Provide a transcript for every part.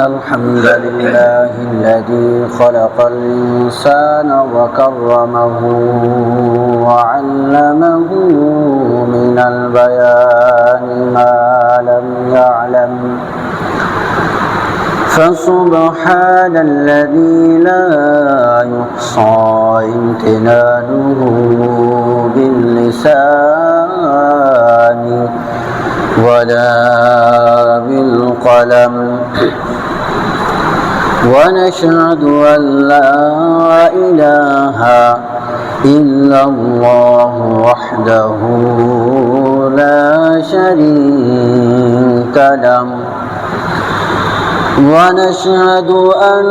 الحمد لله الذي خلق الإنسان وكرمه وعلمه من البيان ما لم يعلم فسبحان الذي لا يحصى امتنانه باللسان ولا بالقلم ونشهد أن لا إله إلا الله وحده لا شريك له ونشهد أن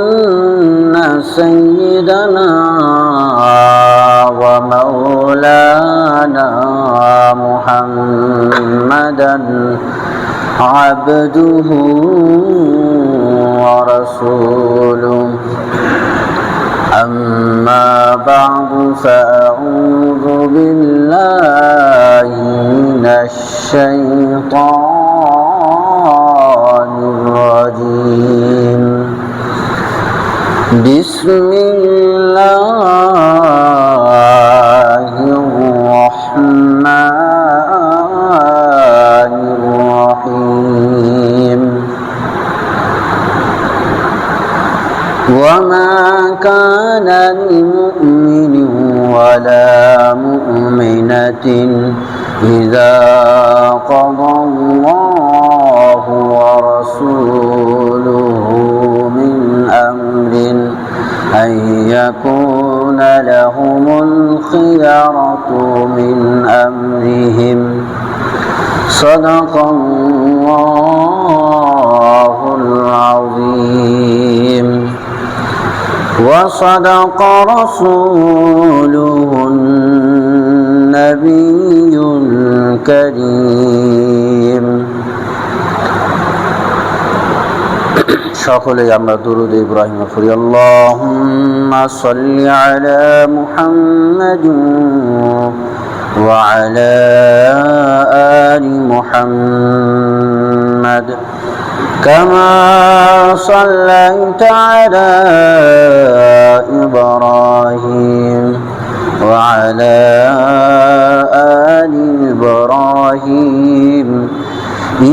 سيدنا ومولانا محمدا عبده ورسوله أما بعد فأعوذ بالله من الشيطان الرجيم بسم الله الرحمن الرحيم وما كان لمؤمن ولا مؤمنة إذا قضى الله ورسوله من أمر أن يكون لهم الخيرة من أمرهم صدق الله العظيم وصدق رسوله النبي الكريم সকলে আমরা দুরূদ ইব্রাহিম পড়ি আল্লাহুম্মা সাল্লি আলা মুহাম্মাদ ওয়া আলা আলি মুহাম্মাদ كما صليت على إبراهيم وعلى آل إبراهيم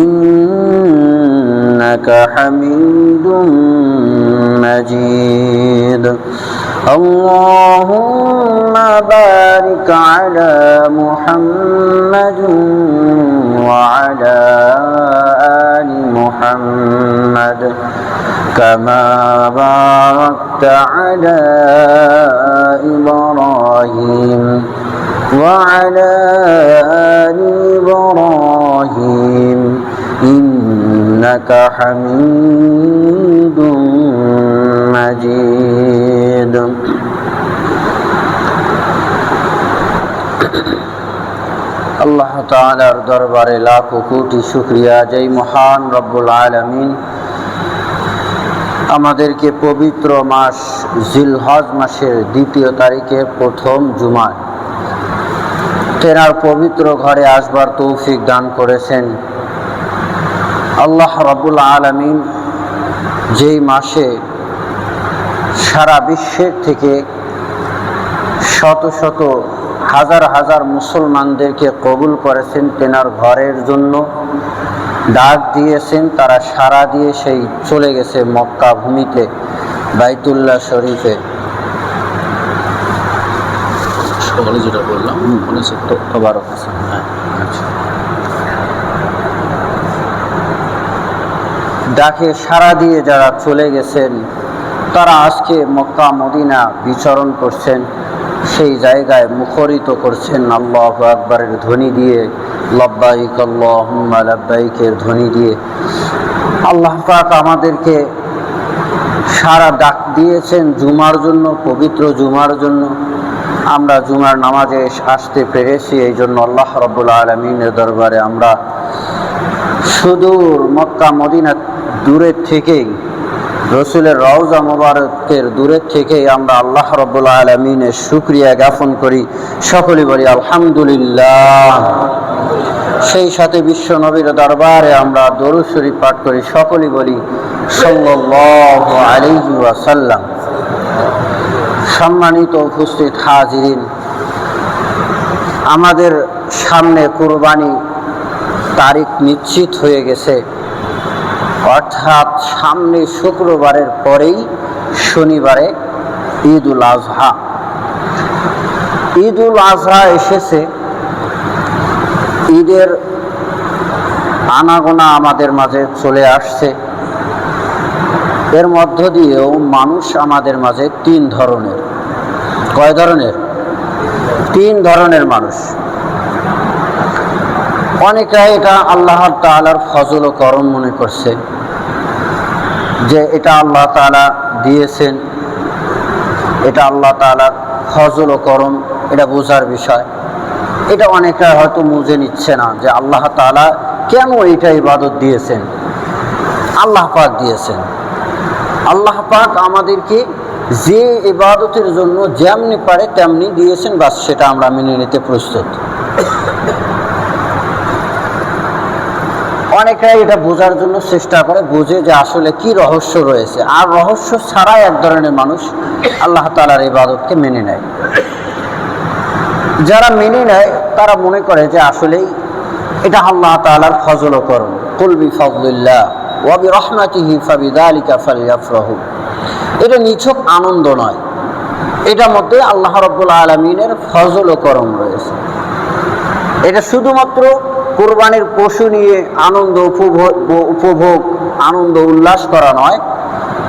إنك حميد مجيد اللهم بارك على محمد وعلى آل محمد كما باركت على إبراهيم وعلى آل إبراهيم إنك حميد مجيد আল্লাহ তাআলার দরবারে লাখো কোটি শুকরিয়া যে মহান রব্বুল আলামিন আমাদেরকে পবিত্র মাস জিলহজ মাসের ২য় তারিখে প্রথম জুমায় তেনার পবিত্র ঘরে আসবার তৌফিক দান করেছেন। আল্লাহ রব্বুল আলামিন যেই মাসে সারা বিশ্বের থেকে শত শত হাজার হাজার মুসলমানদেরকে কবুল করেছেন, তেনার ঘরের জন্য ডাক দিয়েছেন, তারা সাড়া দিয়ে সেই চলে গেছে মক্কা ভূমিতে বাইতুল্লাহ শরীফে। সকালে যেটা বললাম ডাকে সাড়া দিয়ে যারা চলে গেছেন তারা আজকে মক্কা মদিনা বিচরণ করছেন, সেই জায়গায় মুখরিত করছেন আল্লাহু আকবারের ধ্বনি দিয়ে, লব্বাইক আল্লাহুম্মা লব্বাইকের ধ্বনি দিয়ে। আল্লাহ পাক আমাদেরকে সারা ডাক দিয়েছেন জুমার জন্য, পবিত্র জুমার জন্য। আমরা জুমার নামাজে আসতে পেরেছি, এই জন্য আল্লাহ রাব্বুল আলামিনের দরবারে আমরা সুদূর মক্কা মদিনা দূরের থেকেই, রসুলের রওজা মুবারকের দূরের থেকেই আমরা আল্লাহ রাব্বুল আলামিনের শুকরিয়া জ্ঞাপন করি। সকলে বলি আলহামদুলিল্লাহ। সেই সাথে বিশ্ব নবীর দরবারে আমরা দরুদ শরীফ পাঠ করি, সকলেই বলি সাল্লাল্লাহু আলাইহি ওয়াসাল্লাম। সম্মানিত উপস্থিত হাজিরিন, আমাদের সামনে কুরবানি তারিখ নিশ্চিত হয়ে গেছে, অর্থাৎ সামনে শুক্রবারের পরেই শনিবারে ঈদ উল আজহা। ঈদ উল আজহা এসেছে, ঈদের আনাগোনা আমাদের মাঝে চলে আসছে। এর মধ্য দিয়েও মানুষ আমাদের মাঝে তিন ধরনের। কয় ধরনের? তিন ধরনের মানুষ। অনেকে এটা আল্লাহ তাআলার ফজল ও করম মনে করছে, যে এটা আল্লাহ তাআলা দিয়েছেন, এটা আল্লাহ তাআলার ফজল ও করম, এটা বোঝার বিষয়। এটা অনেকে হয়তো বুঝে নিচ্ছে না যে আল্লাহ তাআলা কেন এটা ইবাদত দিয়েছেন। আল্লাহ পাক দিয়েছেন। আল্লাহ পাক আমাদেরকে যে ইবাদতের জন্য যেমনি পারে তেমনি দিয়েছেন, বাস সেটা আমরা মেনে নিতে প্রস্তুত। অনেকে এটা বোঝার জন্য চেষ্টা করে, বোঝে যে আসলে কি রহস্য রয়েছে, আর রহস্য ছাড়াই এক ধরনের মানুষ আল্লাহ তাআলার ইবাদতকে মেনে নেয়। যারা মেনে নেয় তারা মনে করে যে আসলেই এটা আল্লাহ তাআলার ফজল ও করম। কুল বিফাদলিল্লাহ ওয়া বিরহমাতিহি ফাবিযালিকা ফালইফরাহু। এটা নিছক আনন্দ নয়, এটার মধ্যে আল্লাহ রাব্বুল আলামিনের ফজল ও করম রয়েছে। এটা শুধুমাত্র কুরবানির পশু নিয়ে আনন্দ উপভোগ আনন্দ উল্লাস করা নয়,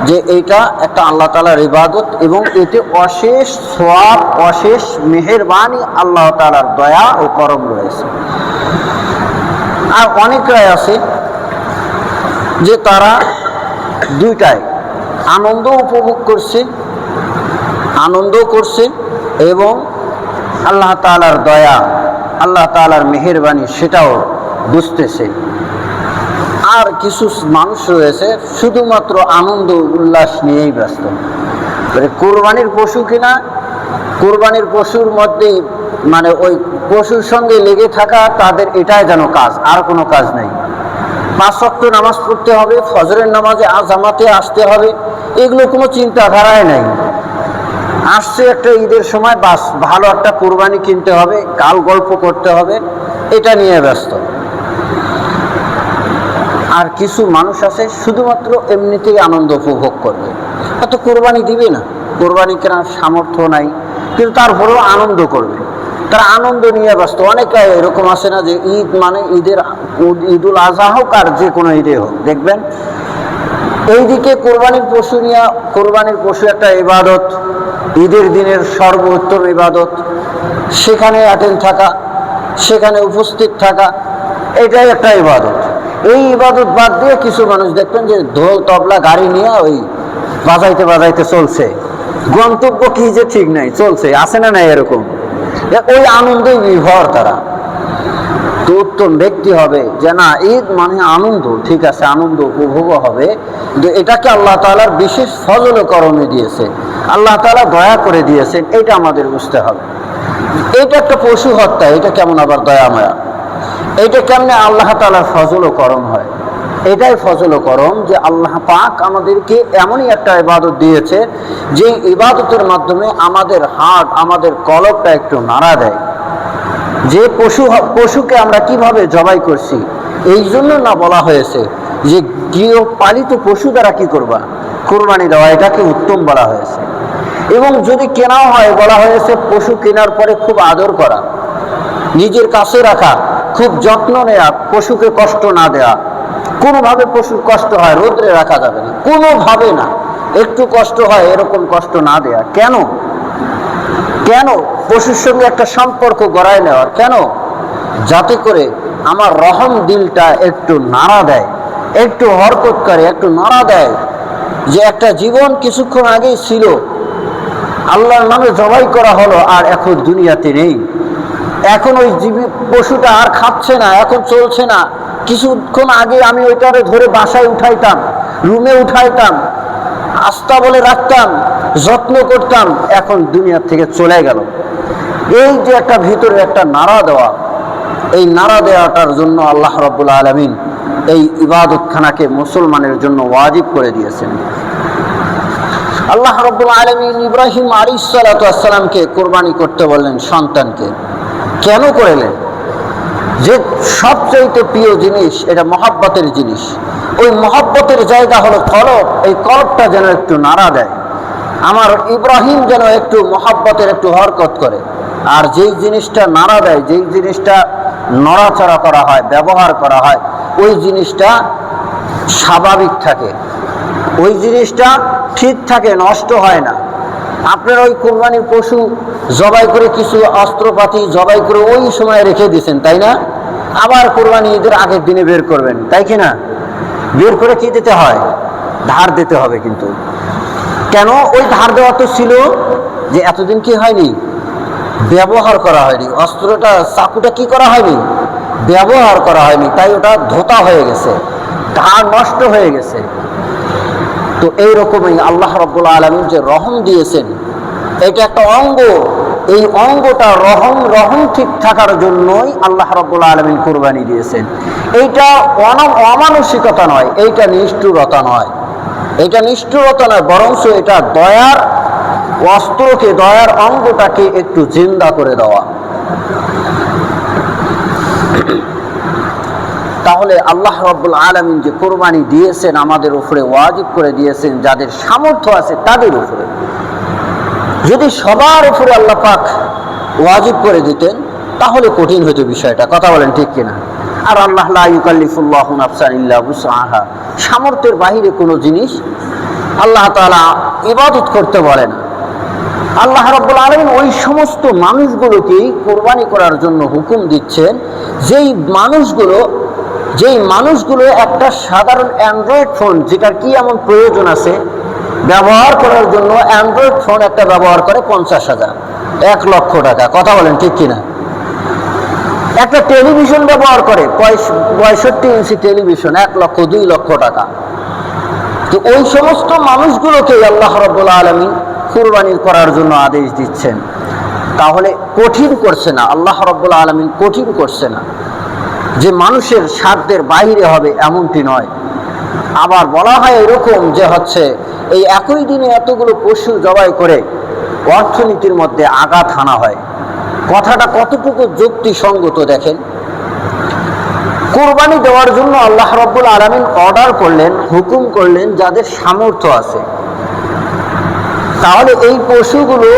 যে এইটা একটা আল্লাহ তাআলার ইবাদত এবং এতে অশেষ সওয়াব, অশেষ মেহেরবানি, আল্লাহ তাআলার দয়া ও করম রয়েছে। আর অনেকরাই আছে যে তারা দুইটাই আনন্দ উপভোগ করছে, আনন্দ করছে এবং আল্লাহ তাআলার দয়া, আল্লাহ তাআলার মেহেরবানি সেটাও বুঝতেছে। আর কিছু মানুষ রয়েছে শুধুমাত্র আনন্দ উল্লাস নিয়েই ব্যস্ত। কোরবানির পশু কিনা, কোরবানির পশুর মধ্যেই মানে ওই পশুর সঙ্গে লেগে থাকা, তাদের এটাই যেন কাজ, আর কোনো কাজ নেই। 5 ওয়াক্ত নামাজ পড়তে হবে, ফজরের নামাজে জামাতে আসতে হবে, এগুলো কোনো চিন্তাধারায় নেই। আসছে একটা ঈদের সময়, বাস ভালো একটা কোরবানি কিনতে হবে, গাল গল্প করতে হবে, এটা নিয়ে ব্যস্ত। আর কিছু মানুষ আছে শুধুমাত্র এমনিতেই আনন্দ উপভোগ করবে, হয়তো কোরবানি দিবে না, কোরবানি কেনার সামর্থ্য নাই, কিন্তু তারপরেও আনন্দ করবে, তারা আনন্দ নিয়ে ব্যস্ত। অনেকে এরকম আছে না যে ঈদ মানে ঈদ উল আজহা হোক আর যে কোনো ঈদে হোক, দেখবেন এইদিকে কোরবানির পশু নিয়ে, কোরবানির পশু একটা ইবাদত, ঈদের দিনের সর্বোত্তম ইবাদত, সেখানে অ্যাটেন্ড থাকা, সেখানে উপস্থিত থাকা, এটাই একটা ইবাদত। এই ইবাদত বাদ দিয়ে কিছু মানুষ দেখবেন যে ঢোল তবলা গাড়ি নিয়ে ওই বাজাইতে বাজাইতে চলছে, গন্তব্য কি যে ঠিক নাই, চলছে, আছে না নাই এরকম, ওই আনন্দই বিভোর তারা। তো উত্তম ব্যক্তি হবে যে না, ঈদ মানে আনন্দ, ঠিক আছে, আনন্দ উপভোগ হবে, কিন্তু এটাকে আল্লাহ তাআলার বিশেষ ফজল ও করমে দিয়েছে, আল্লাহ তাআলা দয়া করে দিয়েছেন, এটা আমাদের বুঝতে হবে। এটা একটা পশু হত্যা, এটা কেমন আবার দয়া মায়া, এইটা কেমনে আল্লাহ তাআলার ফজল ও করম হয়? এটাই ফজল ও করম যে আল্লাহ পাক আমাদেরকে এমনই একটা ইবাদত দিয়েছে, যে ইবাদতের মাধ্যমে আমাদের হার্ট, আমাদের কলবটা একটু নাড়া দেয়। যে পশুকে আমরা কিভাবে জবাই করছি, এই জন্য না বলা হয়েছে যে গৃহপালিত পশু দ্বারা কি করবা, কোরবানি দেওয়া, এটাকে উত্তম বলা হয়েছে। এবং যদি কেনাও হয়, বলা হয়েছে পশু কেনার পরে খুব আদর করা, নিজের কাছে রাখা, খুব যত্ন নেওয়া, পশুকে কষ্ট না দেওয়া। কোনোভাবে পশুর কষ্ট হয়, রোদ্রে রাখা যাবে না, কোনোভাবে না, একটু কষ্ট হয় এরকম কষ্ট না দেয়া। কেন? কেন পশুর সঙ্গে একটা সম্পর্ক গড়ায় নেওয়া, কেন? যাতে করে আমার রহম দিলটা একটু নাড়া দেয়, একটু হরকত করে, একটু নাড়া দেয়, যে একটা জীবন কিছুক্ষণ আগেই ছিল, আল্লাহর নামে জবাই করা হলো, আর এখন দুনিয়াতে নেই, এখন ওই পশুটা আর খাচ্ছে না, এখন চলছে না। কিছুক্ষণ আগে আমি ওইটারে ধরে বাসায় উঠাইতাম, রুমে উঠাইতাম, আস্থা বলে রাখতাম, যত্ন করতাম, এখন দুনিয়া থেকে চলে গেল। এই যে একটা ভিতরে একটা নাড়া দেওয়া, এই নারা দেওয়াটার জন্য আল্লাহ রাব্বুল আলামিন এই ইবাদতখানাকে মুসলমানের জন্য ওয়াজিব করে দিয়েছেন। আল্লাহ রাব্বুল আলামিন ইব্রাহিম আলাইহিস সালাতু ওয়াস সালামকে কুরবানি করতে বললেন সন্তানকে। কেন করলেন? যে সবচেয়ে প্রিয় জিনিস, এটা মহব্বতের জিনিস, ওই মহব্বতের জায়গা হলো কলব। এই কলবটা যেন একটু নাড়া দেয়, আমার ইব্রাহিম যেন একটু মহব্বতের একটু হরকত করে। আর যেই জিনিসটা নাড়া দেয়, যেই জিনিসটা নড়াচড়া করা হয়, ব্যবহার করা হয়, ওই জিনিসটা স্বাভাবিক থাকে, ওই জিনিসটা ঠিক থাকে, নষ্ট হয় না। আপনারা ওই কোরবানির পশু জবাই করে কিছু অস্ত্রপাতি জবাই করে ওই সময় রেখে দিয়েছেন, তাই না? আবার কোরবানি ঈদের আগের দিনে বের করবেন, তাই কি না? বের করে কি দিতে হয়? ধার দিতে হবে। কিন্তু কেন ওই ধার দেওয়া তো ছিল যে এতদিন কি হয়নি, ব্যবহার করা হয়নি, অস্ত্রটা চাকুটা কি করা হয়নি, ব্যবহার করা হয়নি, তাই ওটা ধোতা হয়ে গেছে, ধার নষ্ট হয়ে গেছে। তো এইরকমই আল্লাহ রাব্বুল আলামিন যে রহম দিয়েছেন, এটা একটা অঙ্গ। এই অঙ্গটা রহম ঠিক থাকার জন্যই আল্লাহ রাব্বুল আলামিন কুরবানি দিয়েছেন। এইটা অমানসিকতা নয়, এইটা নিষ্ঠুরতা নয়, এটা নিষ্ঠুরতা নয়, বরঞ্চ এটা দয়ার অস্ত্রকে, দয়ার অঙ্গটাকে একটু জিন্দা করে দেওয়া। তাহলে আল্লাহ রাব্বুল আলামিন যে কুরবানি দিয়েছেন আমাদের উপরে ওয়াজিব করে দিয়েছেন, যাদের সামর্থ্য আছে তাদের উপরে। যদি সবার উপরে আল্লাহ পাক ওয়াজিব করে দিতেন তাহলে কঠিন হতো বিষয়টা, কথা বলেন ঠিক কিনা? আর আল্লাহ লা ইউকাল্লিফুল্লাহু নাফসান ইল্লা উসআহা, সামর্থ্যের বাহিরে কোনো জিনিস আল্লাহ তাআলা ইবাদত করতে বলে না। আল্লাহ রাব্বুল আলামিন ওই সমস্ত মানুষগুলোকেই কোরবানি করার জন্য হুকুম দিচ্ছেন, যেই মানুষগুলো একটা সাধারণ অ্যান্ড্রয়েড ফোন, যেটার কি এমন প্রয়োজন আছে ব্যবহার করার জন্য, অ্যান্ড্রয়েড ফোন একটা ব্যবহার করে 50,000, 1 লক্ষ টাকা, কথা বলেন ঠিক কিনা? একটা টেলিভিশন ব্যবহার করে 65 ইঞ্চি টেলিভিশন, 1 লক্ষ 2 লক্ষ টাকা। তো ওই সমস্ত মানুষগুলোকে আল্লাহ রাব্বুল আলামিন কুরবানি করার জন্য আদেশ দিচ্ছেন। তাহলে কঠিন করছে না, আল্লাহ রাব্বুল আলামিন কঠিন করছে না যে মানুষের সাধ্যের বাইরে হবে এমনটি নয়। আবার বলা হয় এরকম যে হচ্ছে এই একই দিনে এতগুলো পশু জবাই করে অর্থনীতির মধ্যে আঘাত হানা হয়। কথাটা কতটুকু যুক্তিসঙ্গত দেখেন। কুরবানি দেওয়ার জন্য আল্লাহ রাব্বুল আলামিন অর্ডার করলেন, হুকুম করলেন যাদের সামর্থ্য আছে। তাহলে এই পশুগুলো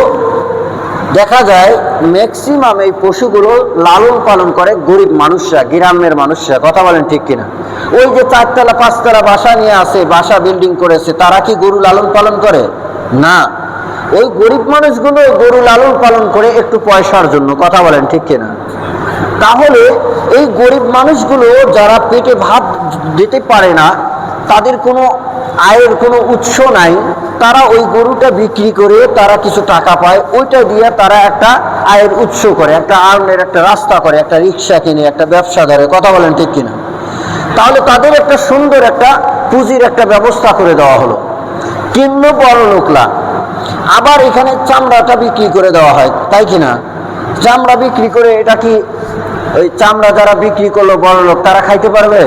দেখা যায় ম্যাক্সিমাম এই পশুগুলো লালন পালন করে গরিব মানুষরা, গ্রামের মানুষরা, কথা বলেন ঠিক কিনা? ওই যে 4তলা 5তলা বাসা নিয়ে আসে, বাসা বিল্ডিং করেছে, তারা কি গরু লালন পালন করে? না। ওই গরিব মানুষগুলো গরু লালন পালন করে একটু পয়সার জন্য, কথা বলেন ঠিক কিনা? তাহলে এই গরিব মানুষগুলো যারা পেটে ভাত দিতে পারে না, তাদের কোনো আয়ের কোনো উৎস নাই, তারা ওই গরুটা বিক্রি করে তারা কিছু টাকা পায়, ওইটা দিয়ে তারা একটা আয়ের উৎস করে, একটা আর্নের একটা রাস্তা করে, একটা রিক্সা কিনে একটা ব্যবসা ধরে, কথা বলেন ঠিক কিনা? তাহলে তাদের একটা সুন্দর একটা পুঁজির একটা ব্যবস্থা করে দেওয়া হলো, কিন্ন বড় লোকলা। আবার এখানে চামড়াটা বিক্রি করে দেওয়া হয়, তাই কিনা? চামড়া বিক্রি করে, এটা কি ওই চামড়া যারা বিক্রি করলো বড় লোক, তারা খাইতে পারবে?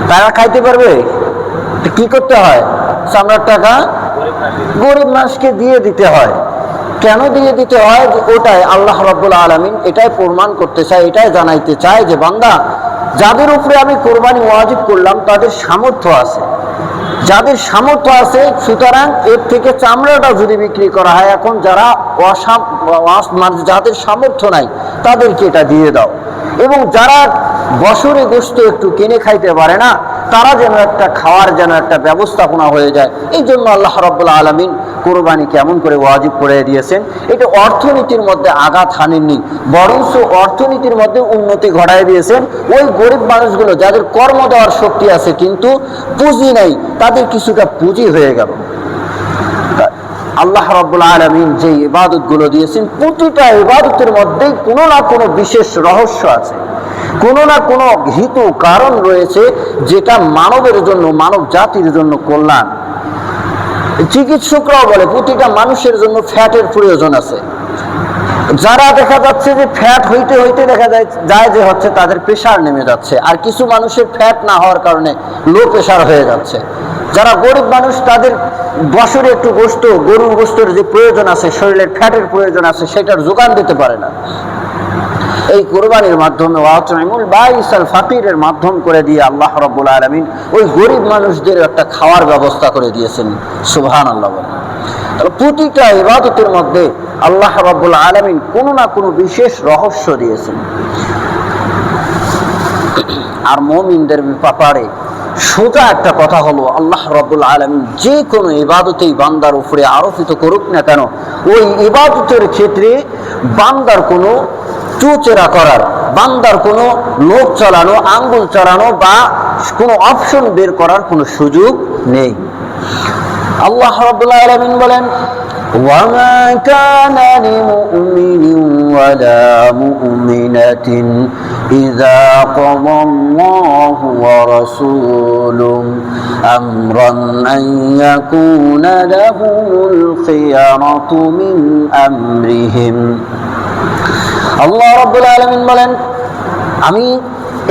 তারা খাইতে পারবে? কি করতে হয়? চামড়ার টাকা গরিব মানুষকে দিয়ে দিতে হয়। কেন দিয়ে দিতে হয়? যে ওটাই আল্লাহ রাব্বুল আলামিন এটাই প্রমাণ করতে চায়, এটাই জানাইতে চায় যে বান্দা, যাদের উপরে আমি কোরবানি ওয়াজিব করলাম তাদের সামর্থ্য আছে, যাদের সামর্থ্য আছে, সুতরাং এর থেকে চামড়াটা যদি বিক্রি করা হয়, এখন যারা যাদের সামর্থ্য নাই তাদেরকে এটা দিয়ে দাও। এবং যারা বছরে গোশত একটু কিনে খাইতে পারে না, তারা যেন একটা খাওয়ার যেন একটা ব্যবস্থাপনা হয়ে যায়। এই জন্য আল্লাহ রাব্বুল আলামিন কোরবানি কেমন করে ওয়াজিব করে দিয়েছেন। এটা অর্থনীতির মধ্যে আঘাত হানেননি, বরঞ্চ অর্থনীতির মধ্যে উন্নতি ঘটায় দিয়েছেন। ওই গরিব মানুষগুলো যাদের কর্ম দেওয়ার শক্তি আছে কিন্তু পুঁজি নেই, তাদের কিছুটা পুঁজি হয়ে গেল। আল্লাহ রাব্বুল আলামিন যে ইবাদতগুলো দিয়েছেন, প্রতিটা ইবাদতের মধ্যেই কোনো না কোনো বিশেষ রহস্য আছে, কোনো না কোনো হিত কারণ রয়েছে, যেটা মানবের জন্য, মানব জাতির জন্য কল্যাণ। চিকিৎসকরাও বলে প্রতিটা মানুষের জন্য ফ্যাটের প্রয়োজন আছে। যারা দেখা যাচ্ছে যে ফ্যাট হইতে হইতে দেখা যায় যে হচ্ছে তাদের প্রেশার নেমে যাচ্ছে, আর কিছু মানুষের ফ্যাট না হওয়ার কারণে লো প্রেশার হয়ে যাচ্ছে। যারা গরিব মানুষ তাদের বছরে একটু গোশত, গরুর গোশতের যে প্রয়োজন আছে, শরীরের ফ্যাটের প্রয়োজন আছে, সেটার যোগান দিতে পারে না। এই কুরবানির মাধ্যমে ওয়াতুইমুল বাইসাল ফাকিরের মাধ্যম করে দিয়ে আল্লাহ রাব্বুল আলামিন ওই গরিব মানুষদের একটা খাওয়ার ব্যবস্থা করে দিয়েছেন। সুবহানাল্লাহ। প্রতিটা ইবাদতের মধ্যে আল্লাহ রাব্বুল আলামিন কোনো না কোনো বিশেষ রহস্য দিয়েছেন। আর মুমিনদের ব্যাপারে সোজা একটা কথা হলো, আল্লাহ রাব্বুল আলামিন যে কোনো ইবাদতেই বান্দার উপরে আরোপিত করুক না কেন, ওই ইবাদতের ক্ষেত্রে বান্দার কোনো চুচেরা করার, বান্দার কোনো লোক চালানো, আঙ্গুল চালানো বা কোনো অপশন বের করার কোনো সুযোগ নেই। আল্লাহ রাব্বুল আলামিন বলেন, ওয়ামা কানা লিমুমিনিন ওয়ালা মুমিনাতিন ইযা কাদাল্লাহু ওয়া রাসূলুহু আমরান আন ইয়াকুনা লাহুমুল খিয়ারাতু মিন আমরিহিম। আল্লাহ রাব্বুল আলামিন বলেন, আমি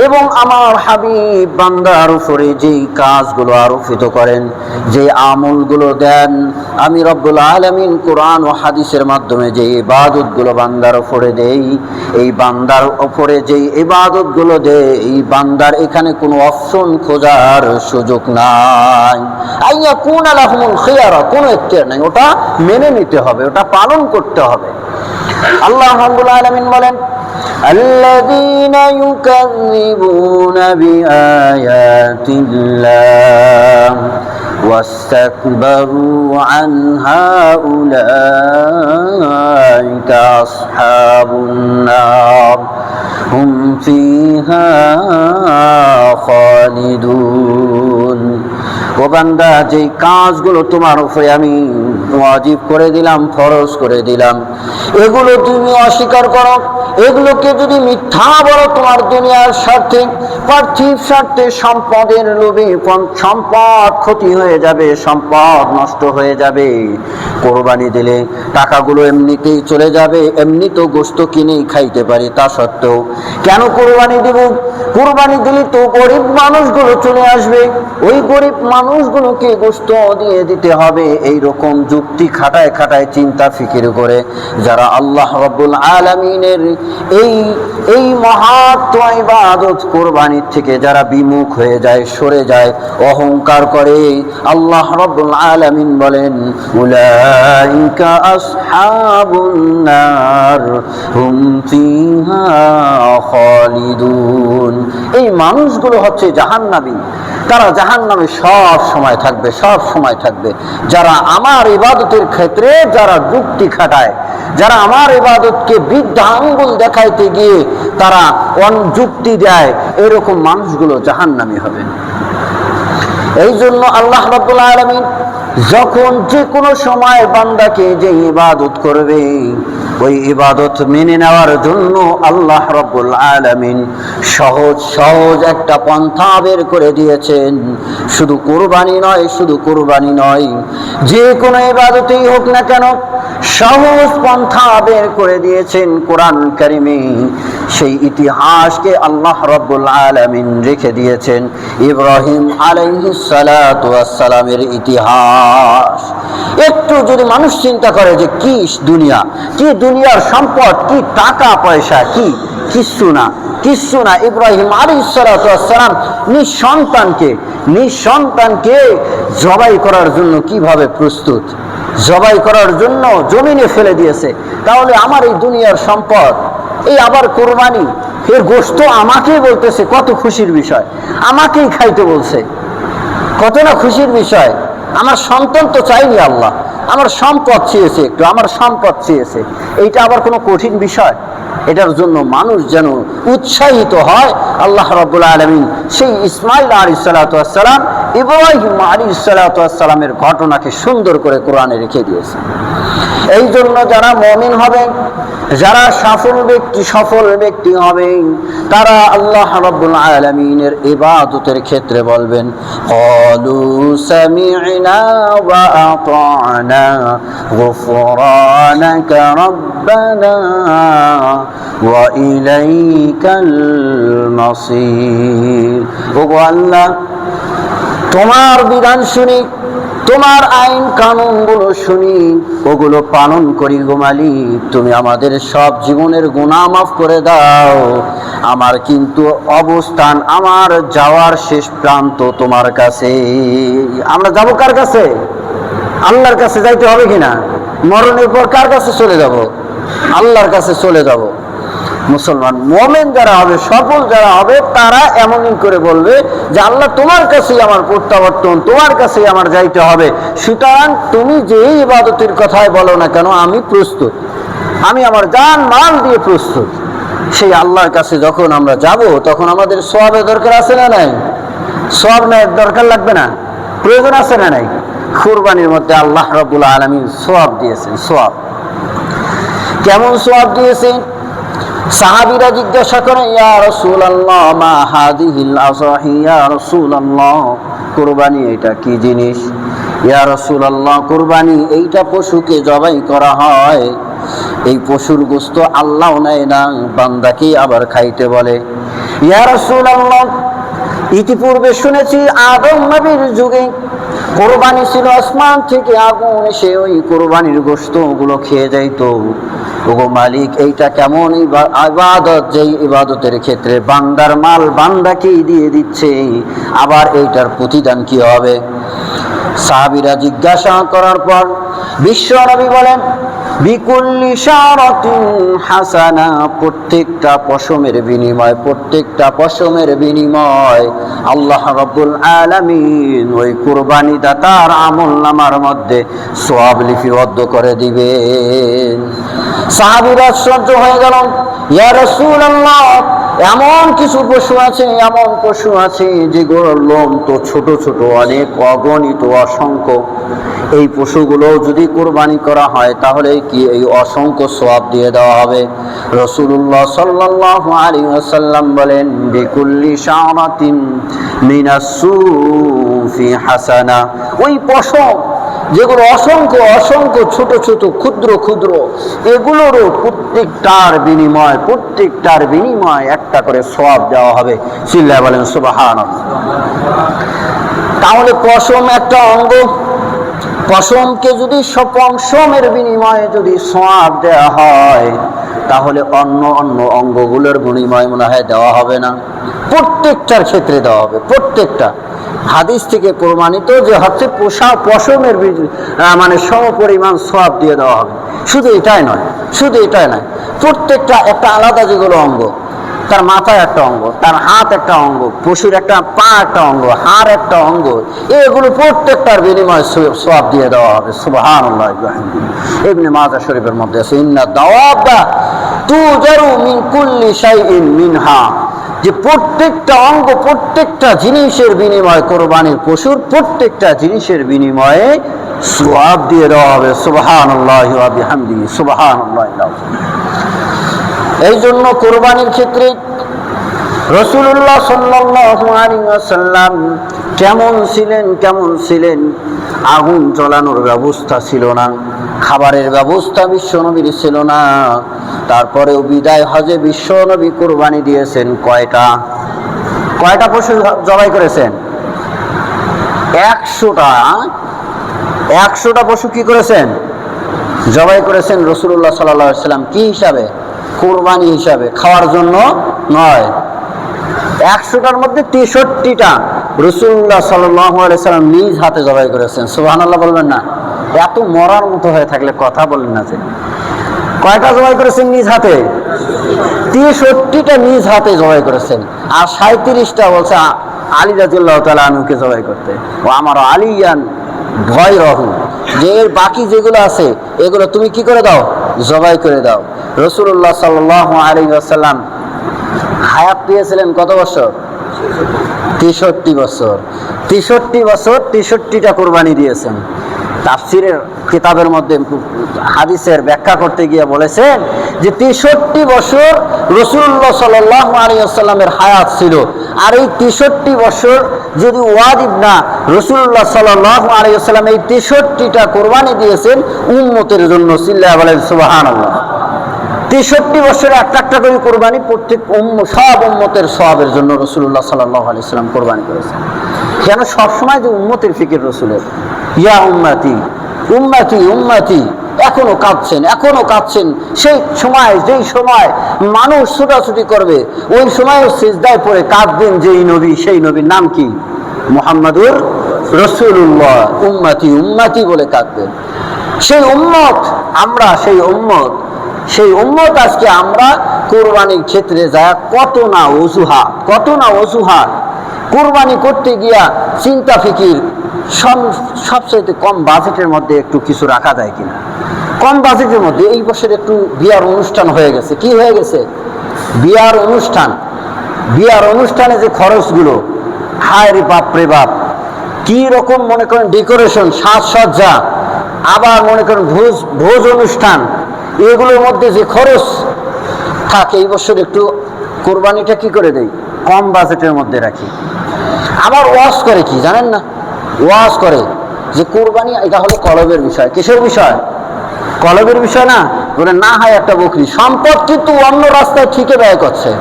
এবং আমার হাবিব বান্দার উপরে যেই কাজগুলো আরোপিত করেন, যে আমলগুলো দেন, আমি রব্বুল আলামিন কোরআন ও হাদিসের মাধ্যমে যে ইবাদতগুলো বান্দার উপরে দেই, এই বান্দার উপরে যেই ইবাদতগুলো দেই, এই বান্দার এখানে কোনো অপশন খোঁজার সুযোগ নাই। আইয়া কুন লাহুমুল খিয়ারা, কোনো ইখতিয়ার নাই, ওটা মেনে নিতে হবে, ওটা পালন করতে হবে। আল্লাহ রাব্বুল আলামিন বলেন, الذين يكذبون بآيات الله واستكبروا عنها أولئك أصحاب النار هم فيها خالدون। ও বান্দা, যে কাজগুলো তোমার উপরে আমি ওয়াজিব করে দিলাম, ফরজ করে দিলাম, এগুলো তুমি অস্বীকার করো, এগুলোকে যদি মিথ্যা বলো, তোমার দুনিয়ার স্বার্থে, পার্থিব স্বার্থে, সম্পদের লোভে সম্পদ ক্ষতি হয়ে যাবে, সম্পদ নষ্ট হয়ে যাবে। কোরবানি দিলে টাকাগুলো এমনিতেই চলে যাবে, এমনি তো গোশত কিনেই খাইতে পারি, তা সত্ত্বেও কেন কোরবানি দিব? কোরবানি দিলে তো গরিব মানুষগুলো চলে আসবে, ওই গরিব মানুষগুলোকে গোশত দিয়ে দিতে হবে। এই রকম যুক্তি খাটায় খাটায় চিন্তা ফিকির করে যারা আল্লাহ রাব্বুল আলামিনের এই মহাত্ম ইবাদত কোরবানির থেকে যারা বিমুখ হয়ে যায়, সরে যায়, অহংকার করে, আল্লাহ রাব্বুল আলামিন বলেন, উলাইকা আসহাবুন নার হুম ফিহা খালিদুন। এই মানুষগুলো হচ্ছে জাহান্নামী, তারা জাহান্নামে সব সময় থাকবে, সব সময় থাকবে। যারা আমার ইবাদতের ক্ষেত্রে যারা যুক্তি খাটায়, যারা আমার ইবাদতকে বৃদ্ধা আঙ্গুল দেখাইতে গিয়ে তারা যুক্তি দেয়, এরকম মানুষগুলো জাহান্নামী হবে। এই জন্য আল্লাহ রাব্বুল আলামিন যখন যে কোনো সময় বান্দাকে যে ইবাদত করবে, ওই ইবাদত মেনে নেওয়ার জন্য আল্লাহ রাব্বুল আলামিন সহজ সহজ একটা পন্থা বের করে দিয়েছেন। শুধু কুরবানি নয়, শুধু কুরবানি নয়, যে কোনো ইবাদতেই হোক না কেন সহজ পন্থা বের করে দিয়েছেন কোরআন কারিমে। সেই ইতিহাসকে আল্লাহ রাব্বুল আলামিন রেখে দিয়েছেন ইব্রাহিম আলাইহিস সালাতু ওয়াস সালামের ইতিহাস। একটু যদি মানুষ চিন্তা করে যে কি দুনিয়া, কি দুনিয়ার সম্পদ, কি টাকা পয়সা, কি কিচ্ছু না, কিচ্ছু না। ইব্রাহিম আলাইহিস সালাতু ওয়াস সালাম নিঃসন্তানকে জবাই করার জন্য কিভাবে প্রস্তুত, জবাই করার জন্য জমিনে ফেলে দিয়েছে। তাহলে আমার এই দুনিয়ার সম্পদ, এই আবার কোরবানি, এর গোশত আমাকেই বলতেছে, কত খুশির বিষয়, আমাকেই খাইতে বলছে, কত না খুশির বিষয়। আমার সন্তান তো চাইনি আল্লাহ, আমার সম্পদ চেয়েছে, একটু আমার সম্পদ চেয়েছে, এইটা আবার কোনো কঠিন বিষয়? এটার জন্য মানুষ যেন উৎসাহিত হয়। আল্লাহ রাব্বুল আলামিন সেই ইসমাঈল আলাইহিস সালাতু ওয়াস সালাম ইব্রাহিম আলাইহিস সালাতু ওয়াস সালামের ঘটনাকে সুন্দর করে কোরআনে রেখে দিয়েছে। এই জন্য যারা মুমিন হবে, যারা সফল ব্যক্তি হবে, তারা আল্লাহ রাব্বুল আলামিনের ইবাদতের ক্ষেত্রে বলবেন ক্বালু সামি'না ওয়া আতা'না গুফরানাকা রাব্বানা ওয়া ইলাইকাল মাসির। ওগো আল্লাহ, তোমার বিধান শুনি, তোমার আইন কানুনগুলো শুনি, ওগুলো পালন করি গো মালিক। তুমি আমাদের সব জীবনের গুনাহ মাফ করে দাও। আমার কিন্তু অবস্থান, আমার যাওয়ার শেষ প্রান্ত তোমার কাছে। আমরা যাব কার কাছে? আল্লাহর কাছে যাইতে হবে কিনা? মরণের পর কার কাছে চলে যাব? আল্লাহর কাছে চলে যাব। মুসলমান মুমিন যারা হবে, সফল যারা হবে, তারা এমনই করে বলবে যে আল্লাহ তোমার কাছেই আমার প্রত্যাবর্তন, তোমার কাছেই আমার যাইতে হবে। সুতরাং তুমি যেই ইবাদতের কথাই বলো না কেন, আমি প্রস্তুত, আমি আমার জান মাল দিয়ে প্রস্তুত। সেই আল্লাহর কাছে যখন আমরা যাব, তখন আমাদের সওয়াবের দরকার আছে না নাই? সওয়াব না দরকার লাগবে না? প্রয়োজন আছে না নাই? কুরবানির মধ্যে আল্লাহ রাব্বুল আলামিন সওয়াব দিয়েছেন। সওয়াব কেমন সওয়াব দিয়েছেন? সাহাবীরা জিজ্ঞাসা করে, ইয়া রাসূলুল্লাহ মা হাদিহিল আযাহি, ইয়া রাসূলুল্লাহ কুরবানি এটা কি জিনিস? ইয়া রাসূলুল্লাহ কুরবানি এইটা পশুকে জবাই করা হয়, এই পশুর গোশত আল্লাহ নেয় না, বান্দাকে আবার খাইতে বলে। ইয়া রাসূলুল্লাহ ইতিপূর্বে শুনেছি আদম নবীর যুগে কোরবানি ছিল, আসমান থেকে আগুন এসে ওই কোরবানির গোশত গুলো খেয়ে যাইতো। ওগো মালিক, এইটা কেমন ইবাদত, যেই ইবাদতের ক্ষেত্রে বান্দার মাল বান্দাকেই দিয়ে দিচ্ছে, আবার এইটার প্রতিদান কি হবে? সাহাবীরা জিজ্ঞাসা করার পর বিশ্ব নবী বলেন বিকুল্লি শারাতিন হাসানা, প্রত্যেকটা পশমের বিনিময়, প্রত্যেকটা পশমের বিনিময় আল্লাহ রাব্বুল আলামিন ওই কুরবানি দাতার আমলনামার মধ্যে সওয়াব লিপিবদ্ধ করে দিবেন। সাহাবীরা আশ্চর্য হয়ে গেল, ইয়া রাসূলুল্লাহ এমন কিছু পশু আছে, এমন পশু আছে যেগুলোর লোম তো ছোট ছোট, অনেক অগণিত, অসংখ্য। এই পশুগুলো যদি কুরবানি করা হয় তাহলে কি এই অসংখ্য সওয়াব দিয়ে দেওয়া হবে? রাসূলুল্লাহ সাল্লাল্লাহু আলাইহি ওয়াসাল্লাম বলেন বিকুল্লি শারাতিন মিনাস সুফি হাসানা, ওই পশম যেগুলো অসংখ্য অসংখ্য ছোট ছোট ক্ষুদ্র ক্ষুদ্র, এগুলোরও প্রত্যেকটার বিনিময় একটা করে সওয়াব দেওয়া হবে। চিল্লায় বলেন সুবহানাল্লাহ। তাহলে পশম একটা অঙ্গ, পশমকে যদি পশমের বিনিময়ে যদি সওয়াব দেওয়া হয়, তাহলে অন্য অন্য অঙ্গগুলোর বিনিময় মনে হয় দেওয়া হবে না, প্রত্যেকটার ক্ষেত্রে দেওয়া হবে। প্রত্যেকটা হাদিস থেকে প্রমাণিত যে হচ্ছে পশমের মানে সমপরিমাণ সওয়াব দিয়ে দেওয়া হবে। শুধু এটাই নয়, প্রত্যেকটা একটা আলাদা যেগুলো অঙ্গ, তার মাথায় একটা অঙ্গ, তার হাত একটা অঙ্গ, পশুর একটা পা একটা অঙ্গ, হাড় একটা অঙ্গ, এগুলো প্রত্যেকটার বিনিময়ে সওয়াব দিয়ে দেওয়া হবে। সুবহানাল্লাহ। ইবনে মাজাহ শরীফের মধ্যে আছে ইন্না দাওয়াবা তুজারু মিন কুল্লি শাইইন মিনহা, যে প্রত্যেকটা অঙ্গ, প্রত্যেকটা জিনিসের বিনিময়ে, কোরবানির পশুর প্রত্যেকটা জিনিসের বিনিময়ে সওয়াব দিয়ে দেওয়া হবে। সুবহানাল্লাহি ওয়া বিহামদিহি সুবহানাল্লাহ। এই জন্য কোরবানির ক্ষেত্রে রাসূলুল্লাহ সাল্লাল্লাহু আলাইহি ওয়াসাল্লাম কেমন ছিলেন? আগুন জ্বালানোর ব্যবস্থা ছিল না, খাবারের ব্যবস্থা বিশ্বনবীর ছিল না। তারপরেও বিদায় হজে বিশ্বনবী কোরবানি দিয়েছেন কয়টা পশু জবাই করেছেন? 100টা পশু কি করেছেন? জবাই করেছেন রাসূলুল্লাহ সাল্লাল্লাহু আলাইহি ওয়াসাল্লাম। কি হিসাবে? কোরবানি হিসাবে, খাওয়ার জন্য নয়। 100টার মধ্যে 63টা রাসূলুল্লাহ সাল্লাল্লাহু আলাইহি ওয়াসাল্লাম নিজ হাতে জবাই করেছেন। সুবহানাল্লাহ বলবেন না? এত মরার মতো হয়ে থাকলে কথা বলেন না। যে কয়টা জবাই করেছেন নিজ হাতে? 63টা নিজ হাতে জবাই করেছেন। আর 37টা বলছে আলী রাদিয়াল্লাহু তাআলা আনহুকে জবাই করতে। ও আমার আলিয়ান ভয় রহু, যে এর বাকি যেগুলো আছে এগুলো তুমি কি করে দাও? জবাই করে দাও। রাসূলুল্লাহ সাল্লাল্লাহু আলাইহি ওয়াসাল্লাম হায়াত পেয়েছিলেন কত বছর? 63 বছর। 63 বছর 63টা কোরবানি দিয়েছেন। তাফসিরের কিতাবের মধ্যে হাদিসের ব্যাখ্যা করতে গিয়ে বলেছেন যে 63 বছর রাসূলুল্লাহ সাল্লাল্লাহু আলাইহি ওয়াসাল্লামের হায়াত ছিল, আর এই 63 বছর যদি ওয়াজিব না, রাসূলুল্লাহ সাল্লাল্লাহু আলাইহি ওয়াসাল্লাম এই 63টা কোরবানি দিয়েছেন উম্মতের জন্য। চিল্লায়া বলেন সুবহানাল্লাহ। 63 বছরে একটা করে কোরবানি প্রত্যেক সব উম্মতের সওয়াবের জন্য রাসূলুল্লাহ সাল্লাল্লাহু আলাইহি ওয়াসাল্লাম কোরবানি করেছেন। কেন? সবসময় যে উম্মতের ফিকির রাসূলের, ইয়া উম্মতি উম্মতি উম্মতি, এখনো কাঁদছেন। সেই সময় যেই সময় মানুষ ছুটাছুটি করবে, ওই সময় সিজদায় পড়ে কাঁদবেন যেই নবী, সেই নবীর নাম কি? মুহাম্মাদুর রাসূলুল্লাহ। উম্মতি উম্মতি বলে কাঁদবেন। সেই উম্মত আমরা, সেই উম্মত আজকে আমরা কোরবানির ক্ষেত্রে যায় কত না অজুহাত। কোরবানি করতে গিয়া চিন্তা ফিকির, সবচেয়ে কম বাজেটের মধ্যে একটু কিছু রাখা যায় কিনা। কম বাজেটের মধ্যে এই বছর একটু বিয়ার অনুষ্ঠান হয়ে গেছে। কি হয়ে গেছে? বিয়ার অনুষ্ঠানে যে খরচগুলো, হায় রে বাপ রে বাপ, কি রকম মনে করেন ডেকোরেশন, সাজসজ্জা, আবার মনে করেন ভোজ অনুষ্ঠান, এগুলোর মধ্যে যে খরচ থাকে, এই বছর একটু কোরবানিটা কি করে দেই, কম বাজেটের মধ্যে রাখি। আবার ওয়াজ করে কি জানেন না? ওয়াজ করে যে কোরবানি এটা হলো কলবের বিষয়। কিসের বিষয়? কলবের বিষয় না। বলে না হয় একটা বকরি, সম্পদ কিন্তু অন্য রাস্তায় ঠিকই ব্যয় করছে।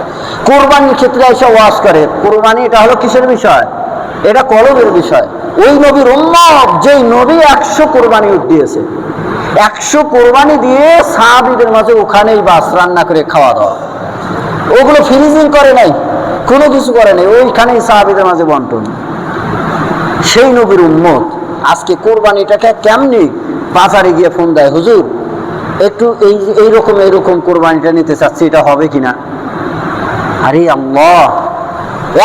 কোরবানির ক্ষেত্রে এসে ওয়াজ করে কোরবানি এটা হলো কিসের বিষয়? এটা কলবের বিষয়। ওই নবীর উম্মত, যেই নবী 100 কোরবানি দিয়েছে, 100 কোরবানি দিয়ে সাহাবীদের মাঝে ওখানেই বাস রান্না করে খাওয়া দাওয়া, ওগুলো ফ্রিজিং করে নাই, কোনো কিছু করে নাই, ওইখানেই সাহাবীদের মাঝে বন্টন। সেই নবীর উম্মত আজকে কোরবানিটাকে কেমনি বাজারে গিয়ে ফোন দেয়, হুজুর একটু এইরকম কোরবানিটা নিতে চাচ্ছি, এটা হবে কিনা। আরে আল্লাহ,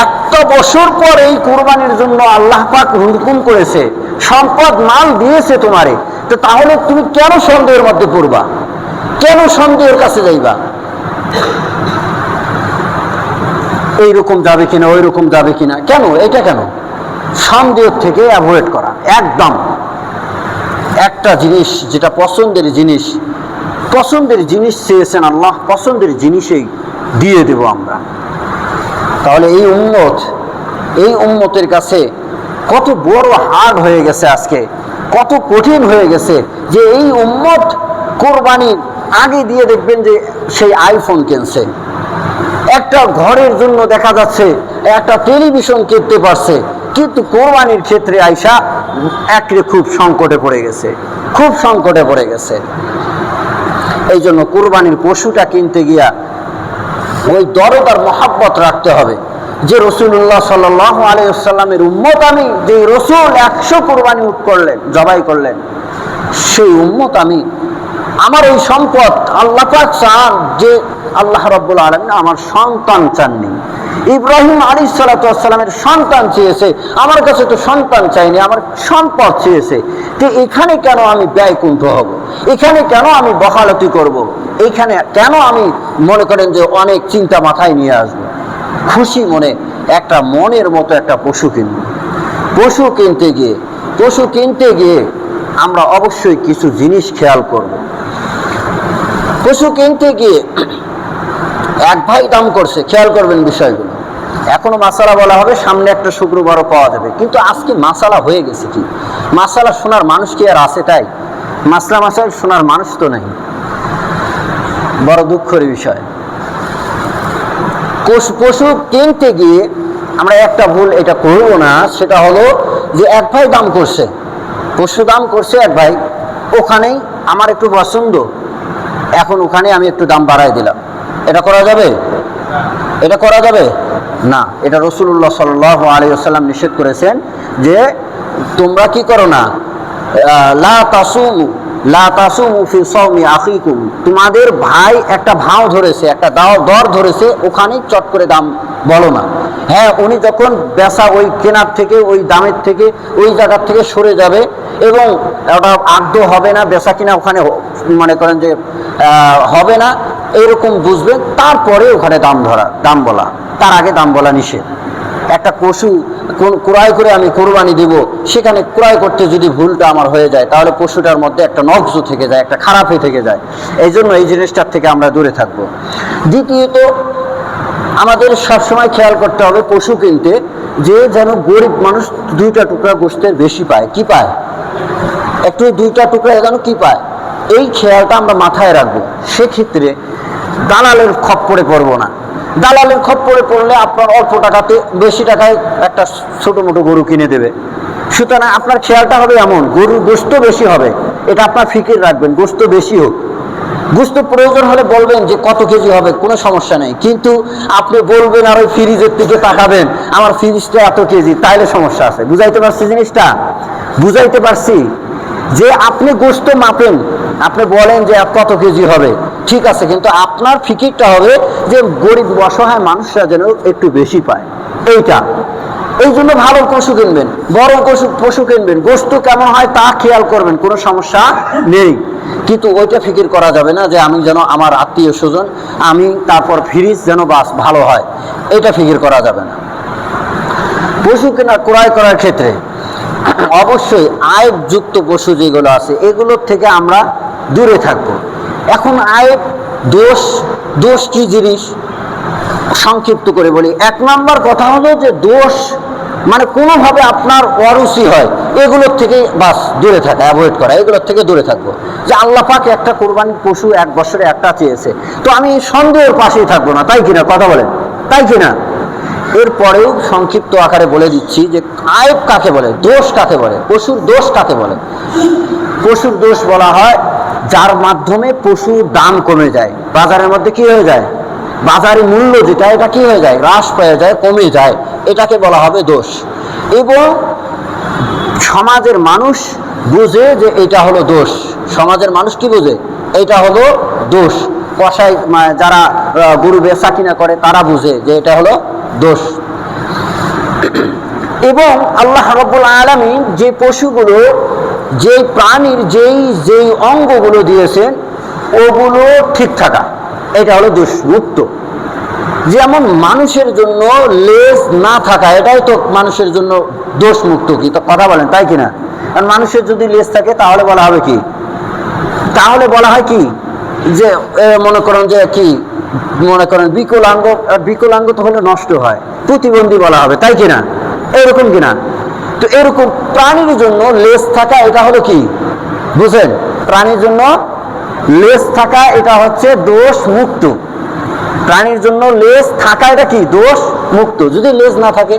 একটা বছর পর এই কোরবানির জন্য আল্লাহ পাক হুকুম করেছে, সম্পদ মাল দিয়েছে তোমারে, তো তাহলে তুমি কেন সন্দেহের মধ্যে পড়বা? কেন সন্দেহের কাছে যাইবা? এইরকম যাবে কিনা, ওই রকম যাবে কিনা, কেন এটা কেন? সন্দেহ থেকে অ্যাভয়েড করা একদম। একটা জিনিস যেটা পছন্দের জিনিস চেয়েছেন আল্লাহ, পছন্দের জিনিসেই দিয়ে দেব আমরা। তাহলে এই উম্মতের কাছে কত বড় হার্ড হয়ে গেছে আজকে, কত কঠিন হয়ে গেছে যে এই উম্মত কোরবানি আগে দিয়ে দেখবেন যে সেই আইফোন কিনছে, একটা ঘরের জন্য দেখা যাচ্ছে একটা টেলিভিশন কিনতে পারছে, কিন্তু কোরবানির ক্ষেত্রে আইসা খুব সংকটে পড়ে গেছে। এই জন্য কোরবানির পশুটা কিনতে গিয়া ওই দরদ আর মহাব্বত রাখতে হবে যে রাসূলুল্লাহ সাল্লাল্লাহু আলাইহি ওয়াসাল্লামের উম্মত আমি, যে রাসূল 100 কোরবানি জবাই করলেন, সেই উম্মত আমি। আমার এই সম্পদ আল্লাহ পাক চান যে আল্লাহ রাব্বুল আলামিন আমার সন্তান চাননি। ইব্রাহিম আলাইহিস সালাতু ওয়াস সালামের সন্তান চেয়েছে, আমার কাছে তো সন্তান চাইনি, আমার সম্পদ চেয়েছে। তো এখানে কেন আমি ব্যয়কুণ্ঠ হব? এখানে কেন আমি বখালতি করব? এইখানে কেন আমি মনে করেন যে অনেক চিন্তা মাথায় নিয়ে আসবো? খুশি মনে একটা মনের মতো একটা পশু কিনব। পশু কিনতে গিয়ে আমরা অবশ্যই কিছু জিনিস খেয়াল করব। পশু কিনতে গিয়ে এক ভাই দাম করছে, খেয়াল করবেন বিষয়গুলো। এখনো মাসালা বলা হবে, সামনে একটা শুক্রবারও পাওয়া যাবে, কিন্তু আজকে মাসালা হয়ে গেছে কি? মাসালা শোনার মানুষ কি আর আছে? তাই মাসাল শোনার মানুষ তো নাই। বড় দুঃখের বিষয়। পশু কিনতে গিয়ে আমরা একটা ভুল এটা করব না, সেটা হলো যে এক ভাই দাম করছে, পশু দাম করছে এক ভাই, ওখানেই আমার একটু পছন্দ, এখন ওখানে আমি একটু দাম বাড়াই দিলাম। এটা করা যাবে? না। এটা রাসূলুল্লাহ সাল্লাল্লাহু আলাইহি ওয়াসাল্লাম নিষেধ করেছেন যে তোমরা কি করো না, লা তাসুমু ফি সাওমি আখিকুম, তোমাদের ভাই একটা ভাও ধরেছে, একটা দর ধরেছে, ওখানেই চট করে দাম বলো না। হ্যাঁ, উনি যখন বেচা ওই কেনার থেকে, ওই দামের থেকে, ওই জায়গার থেকে সরে যাবে এবং ওটা আগ্ধ হবে না, বেচা কিনা ওখানে মনে করেন যে হবে না, এরকম বুঝবেন, তারপরে ওখানে দাম বলা, তার আগে দাম বলা নিষেধ। একটা পশু ক্রয় করে আমি কোরবানি দিব, সেখানে ক্রয় করতে যদি ভুলটা আমার হয়ে যায় তাহলে পশুটার মধ্যে একটা নকশ থেকে যায়, একটা খারাপই থেকে যায়। এই জন্য এই জিনিসটার থেকে আমরা দূরে থাকব। দ্বিতীয়ত আমাদের সবসময় খেয়াল করতে হবে পশু কিনতে যে যেন গরিব মানুষ 2টা টুকরা গোশতের বেশি পায়। কি পায়? একটু 2টা টুকরা যেন কি পায়, এই খেয়ালটা আমরা মাথায় রাখবো। সেক্ষেত্রে দালালের খপ্পরে পড়বো না। দালালের খপ্পরে পড়লে আপনার অল্প টাকাতে বেশি টাকায় একটা ছোট মোটো গরু কিনে দেবে। সুতরাং আপনার খেয়ালটা হবে এমন, গরুর গোশত বেশি হবে, এটা আপনার ফিকির রাখবেন, গোশত বেশি হোক। গোশত প্রয়োজন হলে বলবেন যে কত কেজি হবে, কোনো সমস্যা নেই, কিন্তু আপনি বলবেন আর ওই ফ্রিজের দিকে তাকাবেন আমার ফ্রিজটা এত কেজি, তাইলে সমস্যা আছে। বুঝাইতে পারছি জিনিসটা? বুঝাইতে পারছি যে আপনি গোশত মাপেন, আপনি বলেন যে কত কেজি হবে, ঠিক আছে, কিন্তু আপনার ফিকিরটা হবে যে গরিব অসহায় মানুষরা যেন একটু বেশি পায়। এইটা এই জন্য ভালো পশু কিনবেন, বড় পশু কিনবেন, গোশত কেমন হয় তা খেয়াল করবেন, কোনো সমস্যা নেই। কিন্তু ওইটা ফিকির করা যাবে না যে আমি যেন আমার আত্মীয় স্বজন, আমি তারপর ফ্রিজ যেন বাস ভালো হয়, এটা ফিকির করা যাবে না। পশু কেনা ক্রয় করার ক্ষেত্রে অবশ্যই আয়েবযুক্ত পশু যেগুলো আছে এগুলোর থেকে আমরা দূরে থাকব। এখন আয়েব দোষ কি জিনিস সংক্ষিপ্ত করে বলি। 1 নম্বর কথা হলো যে দোষ মানে কোনোভাবে আপনার অরুচি হয়, এগুলোর থেকে বাস দূরে থাকা, অ্যাভয়েড করা, এগুলোর থেকে দূরে থাকবো। যে আল্লাহ পাক একটা কোরবানির পশু 1 বছরে একটা চেয়েছে, তো আমি সন্দেহের পাশেই থাকবো না, তাই কিনা? কথা বলেন, তাই কিনা? এরপরেও সংক্ষিপ্ত আকারে বলে দিচ্ছি যে আয়েব কাকে বলে, দোষ কাকে বলে, পশুর দোষ কাকে বলে। পশুর দোষ বলা হয় যার মাধ্যমে পশুর দাম কমে যায়, বাজারের মধ্যে কি হয়ে যায়, বাজারে মূল্য যেটা এটা কি হয়ে যায়, হ্রাস পেয়ে যায়, কমে যায়, এটাকে বলা হবে দোষ। এবং সমাজের মানুষ বুঝে যে এটা হলো দোষ, সমাজের মানুষ কি বুঝে, এটা হলো দোষ। কসাই যারা গরু বেচা কিনা করে তারা বুঝে যে এটা হলো দোষ। এবং আল্লাহ রাব্বুল আলামিন যে পশুগুলো, যে প্রাণীর যেই অঙ্গগুলো দিয়েছেন ওগুলো ঠিক থাকা, এটা হলো দোষ মুক্ত। যেমন মানুষের জন্য লেজ না থাকা, এটাই তো মানুষের জন্য দোষ মুক্ত। কি তো কথা বলেন, তাই কিনা? কারণ মানুষের যদি লেজ থাকে তাহলে বলা হবে কি, তাহলে বলা হয় কি যে মনে করেন যে কি, মনে করেন বিকলাঙ্গ তো হলে নষ্ট হয়, প্রতিবন্ধী বলা হবে, তাই কিনা? এরকম কিনা? তো এরকম প্রাণীর জন্য লেজ থাকা এটা হলো কি, বুঝেন? প্রাণীর জন্য লেজ থাকা এটা হচ্ছে দোষ মুক্ত। প্রাণীর জন্য লেজ থাকা এটা কি, দোষ মুক্ত। যদি লেজ না থাকে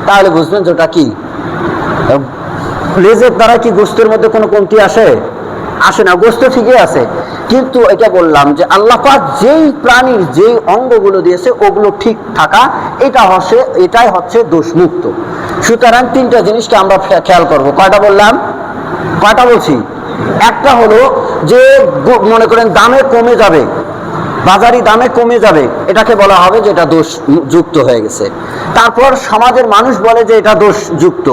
তাহলে বুঝবেন যে ওটা কি, লেজের দ্বারা কি গোশতের মধ্যে কোনো কমতি আসে না, গোশত ঠিকই আছে। কিন্তু এটা বললাম যে আল্লাহ পাক যেই প্রাণীর যেই অঙ্গগুলো দিয়েছে ওগুলো ঠিক থাকা, এটাই হচ্ছে দোষ মুক্ত। সুতরাং 3টা জিনিসকে আমরা খেয়াল করব। কয়টা বললাম? কয়টা বলছি? একটা হলো যে মনে করেন দামে কমে যাবে, বাজারি দামে কমে যাবে, এটাকে বলা হবে যে এটা দোষ যুক্ত হয়ে গেছে। তারপর সমাজের মানুষ বলে যে এটা দোষ যুক্ত,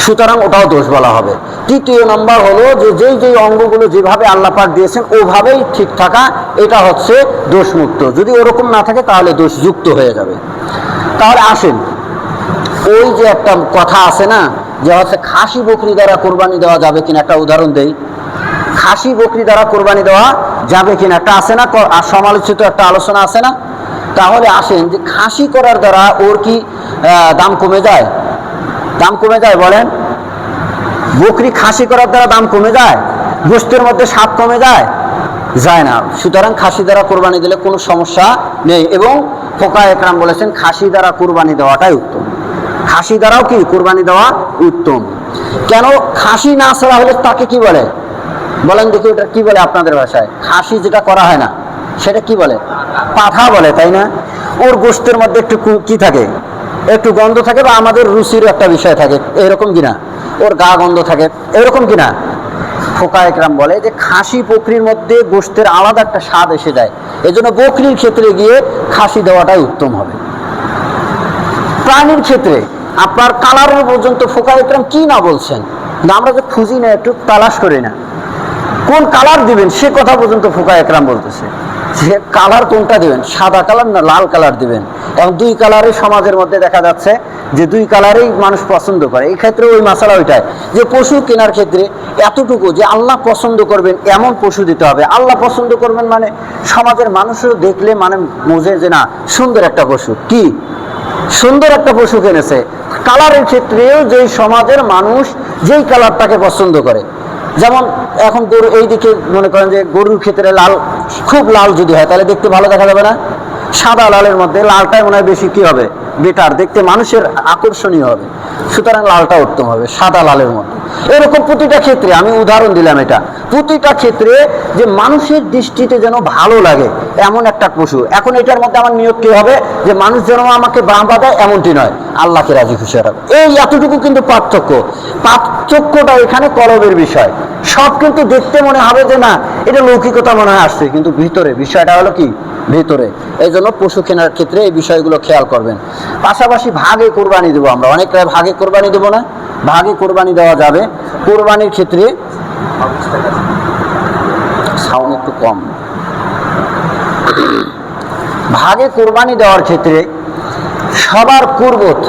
সুতরাং ওটাও দোষ বলা হবে। 3য় নম্বর হলো যে যেই অঙ্গগুলো যেভাবে আল্লাহ পাক দিয়েছেন ওভাবেই ঠিক থাকা, এটা হচ্ছে দোষ মুক্ত। যদি ওরকম না থাকে তাহলে দোষ যুক্ত হয়ে যাবে। তাহলে আসেন, ওই যে একটা কথা আছে না যে হচ্ছে খাসি বকরি দ্বারা কোরবানি দেওয়া যাবে কিনা, একটা উদাহরণ দেই। খাসি বকরি দ্বারা কোরবানি দেওয়া যাবে কিনা একটা আছে না, সমালোচিত একটা আলোচনা আছে না। তাহলে আসেন যে খাসি করার দ্বারা ওর কি দাম কমে যায়? দাম কমে যায় বলেন? বকরি খাসি করার দ্বারা দাম কমে যায়? গোশতের মধ্যে স্বাদ কমে যায়? যায় না। সুতরাং খাসি দ্বারা কোরবানি দিলে কোনো সমস্যা নেই। এবং ফুকাহা একরাম বলেছেন খাসি দ্বারা কোরবানি দেওয়াটাই উত্তম। খাসি দ্বারাও কি কোরবানি দেওয়া উত্তম। কেন? খাসি না ছাড়া হলে তাকে কি বলে বলেন দেখি, ওটা কি বলে আপনাদের ভাষায়? খাসি যেটা করা হয় না সেটা কি বলে? পাঠা বলে, তাই না? ওর গোশতের মধ্যে একটু কি থাকে, একটু গন্ধ থাকে, বা আমাদের রুচির একটা বিষয় থাকে, এরকম কিনা? ওর গা গন্ধ থাকে, এরকম কিনা? ফুকাহা একরাম বলে যে খাসি বকরির মধ্যে গোশতের আলাদা একটা স্বাদ এসে যায়, এজন্য বকরির ক্ষেত্রে গিয়ে খাসি দেওয়াটাই উত্তম হবে। প্রাণীর ক্ষেত্রে আপনার কালারের পর্যন্ত ফুকাহা একরাম কি না বলছেন, আমরা যে খুঁজি না, একটু তালাশ করি না, কোন কালার দিবেন সে কথা পর্যন্ত ফুকাহা একরাম বলতেছে যে কালার কোনটা দিবেন, সাদা কালার না লাল কালার দিবেন। এবং 2 কালারে সমাজের মধ্যে দেখা যাচ্ছে যে দুই কালারেই মানুষ পছন্দ করে, এই ক্ষেত্রে ওই মাসালা ওইটাই যে পশু কেনার ক্ষেত্রে এতটুকু যে আল্লাহ পছন্দ করবেন এমন পশু দিতে হবে। আল্লাহ পছন্দ করবেন মানে সমাজের মানুষও দেখলে মানে বোঝে যে না সুন্দর একটা পশু, কি সুন্দর একটা পশু কিনেছে। কালারের ক্ষেত্রেও যেই সমাজের মানুষ যেই কালারটাকে পছন্দ করে, যেমন এখন গরু এইদিকে মনে করেন যে গরুর ক্ষেত্রে লাল, খুব লাল যদি হয় তাহলে দেখতে ভালো দেখা যাবে না, সাদা লালের মধ্যে লালটাই মনে হয় বেশি কি হবে, বেটার দেখতে, মানুষের আকর্ষণীয় হবে, সুতরাং লালটা উত্তম হবে সাদা লালের মধ্যে। এরকম প্রতিটা ক্ষেত্রে আমি উদাহরণ দিলাম, এটা প্রতিটা ক্ষেত্রে যে মানুষের দৃষ্টিতে যেন ভালো লাগে এমন একটা পশু। এখন এটার মধ্যে আমার নিয়ত কি হবে যে মানুষ যেন আমাকে বাহবা দেয় এমনটি নয়, আল্লাহকে রাজি খুশি রাখবে, এই এতটুকু কিন্তু পার্থক্যটা এখানে কলবের বিষয়। সব কিন্তু দেখতে মনে হবে যে না এটা লৌকিকতা মনে হয় আসছে, কিন্তু ভিতরে বিষয়টা হলো কি ভিতরে। এই জন্য পশু কেনার ক্ষেত্রে এই বিষয়গুলো খেয়াল করবেন। পাশাপাশি ভাগে কোরবানি দেবো আমরা, অনেকটা ভাগে কোরবানি দেবো না, ভাগে কোরবানি দেওয়া যাবে। কোরবানির ক্ষেত্রে সাউন্ড একটু কম, ভাগে কোরবানি দেওয়ার ক্ষেত্রে সবার কুরবত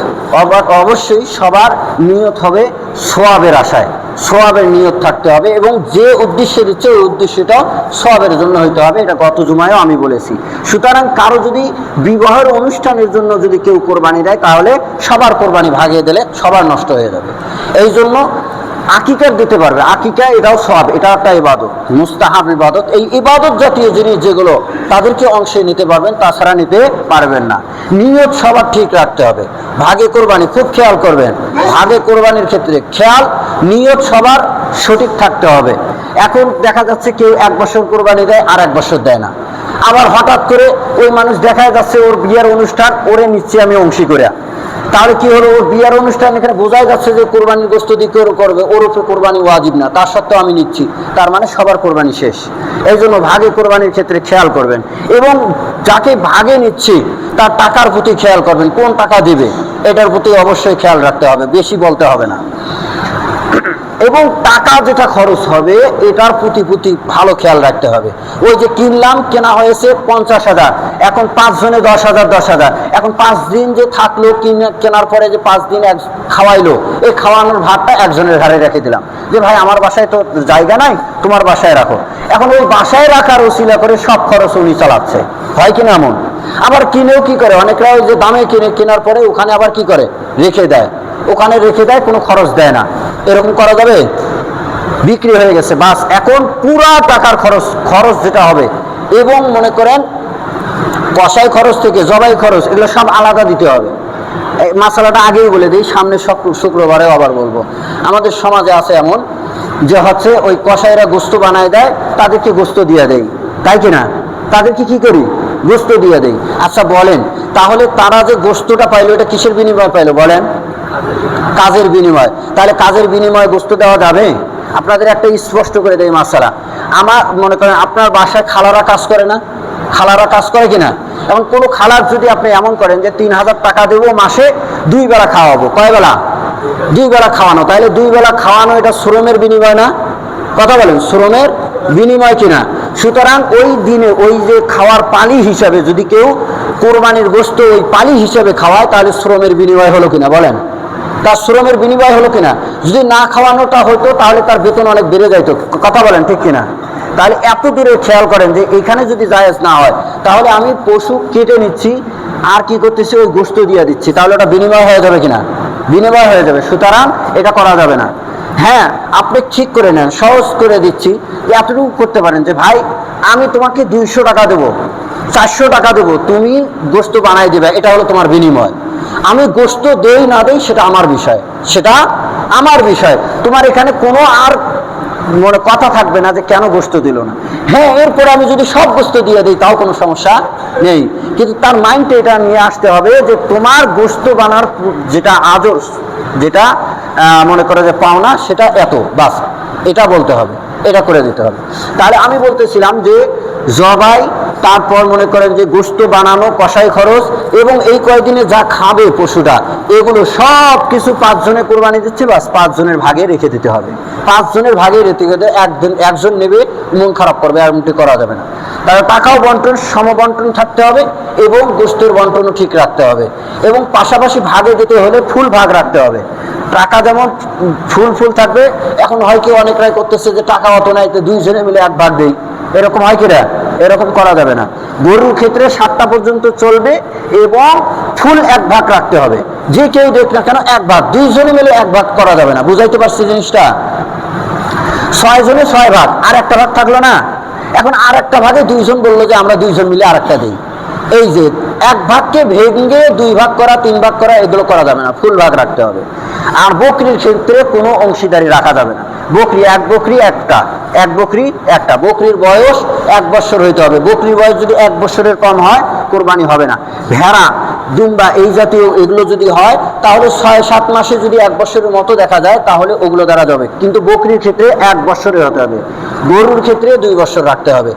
অবশ্যই সবার নিয়ত হবে সোয়াবের আশায়, সোয়াবের নিয়ত থাকতে হবে, এবং যে উদ্দেশ্যে দিচ্ছে ওই উদ্দেশ্যটাও সোয়াবের জন্য হইতে হবে, এটা গত জুমায়ও আমি বলেছি। সুতরাং কারো যদি বিবাহের অনুষ্ঠানের জন্য যদি কেউ কোরবানি দেয় তাহলে সবার কোরবানি ভাগিয়ে দিলে সবার নষ্ট হয়ে যাবে। এই জন্য আকিকার দিতে পারবে, আকিকা এটাও সওয়াব, এটা একটা ইবাদত, মুস্তাহাব ইবাদত। এই ইবাদত জাতীয় জিনিস যেগুলো তাদেরকে অংশে নিতে পারবেন, তাছাড়া নিতে পারবেন না। নিয়ত সবার ঠিক রাখতে হবে। ভাগে কোরবানি খুব খেয়াল করবেন, ভাগে কোরবানির ক্ষেত্রে খেয়াল নিয়ত সবার সঠিক থাকতে হবে। এখন দেখা যাচ্ছে কেউ 1 বছর কোরবানি দেয় আর 1 বছর দেয় না, আবার হঠাৎ করে ওই মানুষ দেখা যাচ্ছে ওর বিয়ের অনুষ্ঠান ওরে নিচ্ছে আমি অংশী করে, তাহলে কি হলো, ওর বিয়ার অনুষ্ঠান এখানে বোঝাই যাচ্ছে যে কোরবানির গোশত দিয়ে কেউ করবে, ওর উপরে কোরবানি ওয়াজিব না, তার সত্ত্বেও আমি নিচ্ছি, তার মানে সবার কোরবানি শেষ। এই জন্য ভাগে কোরবানির ক্ষেত্রে খেয়াল করবেন, এবং যাকে ভাগে নিচ্ছি তার টাকার প্রতি খেয়াল করবেন, কোন টাকা দিবে এটার প্রতি অবশ্যই খেয়াল রাখতে হবে, বেশি বলতে হবে না। এবং টাকা যেটা খরচ হবে এটার প্রতি ভালো খেয়াল রাখতে হবে। ওই যে কিনলাম, কেনা হয়েছে 50,000, এখন 5 জনে 10,000 10,000, এখন 5 দিন যে থাকলো, কেনার পরে যে 5 দিন খাওয়াইলো, এই খাওয়ানোর ভাতটা একজনের ঘাড়ে রেখে দিলাম যে ভাই আমার বাসায় তো জায়গা নাই, তোমার বাসায় রাখো। এখন ওই বাসায় রাখার ওসিলা করে সব খরচ উনি চালাচ্ছে, হয় কিনা এমন? আবার কিনেও কি করে অনেকরা, ওই যে দামে কিনে, কেনার পরে ওখানে আবার কি করে রেখে দেয়, ওখানে রেখে দেয়, কোনো খরচ দেয় না। এরকম করা যাবে? বিক্রি হয়ে গেছে বাস, এখন পুরা টাকার খরচ যেটা হবে, এবং মনে করেন কষাই খরচ থেকে জবাই খরচ এগুলো সব আলাদা দিতে হবে। এই মশলাটা আগেই বলে দিই, সামনে শুক্রবারেও আবার বলবো। আমাদের সমাজে আছে এমন যে হচ্ছে ওই কষাইরা গোস্ত বানায় দেয়, তাদেরকে গোস্ত দিয়ে দেয়, তাই কিনা? তাদেরকে কি করি? গোস্ত দিয়ে দেই। আচ্ছা বলেন, তাহলে তারা যে গোস্তটা পাইলো এটা কিসের বিনিময়ে পাইলো বলেন? কাজের বিনিময়। তাহলে কাজের বিনিময়ে গোস্ত দেওয়া যাবে? আপনাদের একটা স্পষ্ট করে দেয় মাসালা। আমার মনে করেন আপনার বাসায় খালারা কাজ করে না, খালারা কাজ করে কিনা? এখন কোনো খালার যদি আপনি এমন করেন যে 3,000 টাকা দেবো, মাসে 2 বেলা খাওয়াবো, কয় বেলা? 2 বেলা খাওয়ানো, তাহলে 2 বেলা খাওয়ানো এটা শ্রমের বিনিময় না? কথা বলেন, শ্রমের বিনিময় কিনা? সুতরাং ওই দিনে ওই যে খাওয়ার পালি হিসাবে যদি কেউ কোরবানির গোস্ত ওই পালি হিসাবে খাওয়ায় তাহলে শ্রমের বিনিময় হলো কিনা বলেন? তার শ্রমের বিনিময় হলো কিনা? যদি না খাওয়ানোটা হতো তাহলে তার বেতন অনেক বেড়ে যাইতো, কথা বলেন ঠিক কিনা? তাহলে এত দূরে খেয়াল করেন যে এখানে যদি জায়েজ না হয় তাহলে আমি পশু কেটে নিচ্ছি আর কি করতেছি, ওই গোস্ত দিয়ে দিচ্ছি, তাহলে ওটা বিনিময় হয়ে যাবে কিনা? বিনিময় হয়ে যাবে। সুতরাং এটা করা যাবে না। হ্যাঁ, আপনি ঠিক করে নেন, সহজ করে দিচ্ছি, এতটুকু করতে পারেন যে ভাই আমি তোমাকে 200 টাকা দেবো, 400 টাকা দেবো, তুমি গোস্ত বানাই দেবে, এটা হলো তোমার বিনিময়। আমি গোস্ত দেই না দেই সেটা আমার বিষয়, সেটা আমার বিষয়। তোমার এখানে কোনো আর মনে কথা থাকবে না যে কেন গোস্ত দিল না। হ্যাঁ, এরপরে আমি যদি সব গোস্ত দিয়ে দিই তাও কোনো সমস্যা নেই, কিন্তু তার মাইন্ডে এটা নিয়ে আসতে হবে যে তোমার গোস্ত বানার যেটা আজর, যেটা মনে করে যে পাওনা, সেটা এত, বাস এটা বলতে হবে, এটা করে দিতে হবে। তাহলে আমি বলতেছিলাম যে জবাই তারপর মনে করেন যে গোশত বানানো, কষাই খরচ, এবং এই কয়েকদিনে যা খাবে পশুটা, এগুলো সব কিছু 5 জনে কোরবানি দিচ্ছে, বাস 5 জনের ভাগে রেখে দিতে হবে। 5 জনের ভাগে রেখে দিতে, একজন নেবে মন খারাপ করবে, আর এমনটি করা যাবে না। তাহলে টাকাও বন্টন, সমবন্টন থাকতে হবে, এবং গোশতের বন্টনও ঠিক রাখতে হবে, এবং পাশাপাশি ভাগে দিতে হলে ফুল ভাগ রাখতে হবে। টাকা যেমন ফুল থাকবে। এখন হয় কি অনেকরাই করতেছে যে টাকা অত নাই, তো 2 জনে মিলে 1 ভাগ দেই, এরকম হয় কিনা? এরকম করা যাবে না। গরুর ক্ষেত্রে 7টা পর্যন্ত চলবে, এবং ফুল 1 ভাগ রাখতে হবে। যে কেউ দেখ না কেন 1 ভাগ, 2 জনে মিলে 1 ভাগ করা যাবে না। বুঝাইতে পারছি জিনিসটা? 6 জনে 6 ভাগ, আর একটা ভাগ থাকলো না। এখন আর একটা ভাগে 2 জন বললো যে আমরা 2 জন মিলে আর একটা দিই। এই যে 1 ভাগকে ভেঙে 2 ভাগ করা, 3 ভাগ করা, এগুলো করা যাবে না, ফুল ভাগ রাখতে হবে। আর বকরির ক্ষেত্রে কোনো অংশীদারি রাখা যাবে না। বকরি এক বকরি একটা। বকরির বয়স 1 বছর হইতে হবে। বকরির বয়স যদি 1 বছরের কম হয়, কোরবানি হবে না। ভেড়া, দুম্বা, এই জাতীয় এগুলো যদি হয়, তাহলে 6-7 মাসে যদি 1 বছরের মতো দেখা যায়, তাহলে ওগুলো দ্বারা যাবে। কিন্তু বকরির ক্ষেত্রে 1 বছরের হতে হবে। গরুর ক্ষেত্রে 2 বছর রাখতে হবে।